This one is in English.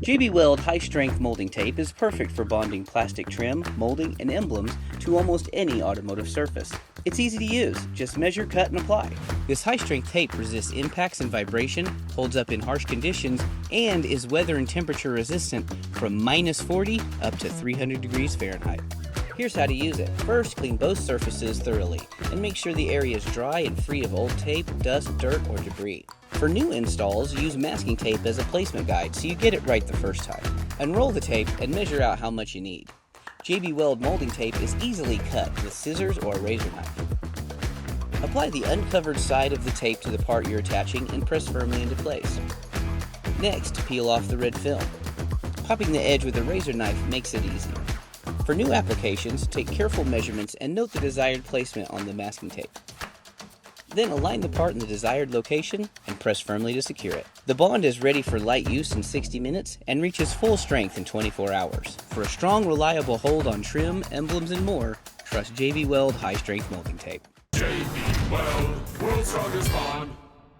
JB Weld high-strength molding tape is perfect for bonding plastic trim, molding, and emblems to almost any automotive surface. It's easy to use, just measure, cut, and apply. This high-strength tape resists impacts and vibration, holds up in harsh conditions, and is weather and temperature resistant from -40 up to 300 degrees Fahrenheit. Here's how to use it. First, clean both surfaces thoroughly and make sure the area is dry and free of old tape, dust, dirt, or debris. For new installs, use masking tape as a placement guide so you get it right the first time. Unroll the tape and measure out how much you need. JB Weld molding tape is easily cut with scissors or a razor knife. Apply the uncovered side of the tape to the part you're attaching and press firmly into place. Next, peel off the red film. Popping the edge with a razor knife makes it easy. For new applications, take careful measurements and note the desired placement on the masking tape. Then align the part in the desired location and press firmly to secure it. The bond is ready for light use in 60 minutes and reaches full strength in 24 hours. For a strong, reliable hold on trim, emblems, and more, trust JB Weld high-strength molding tape. JB Weld, world's strongest bond.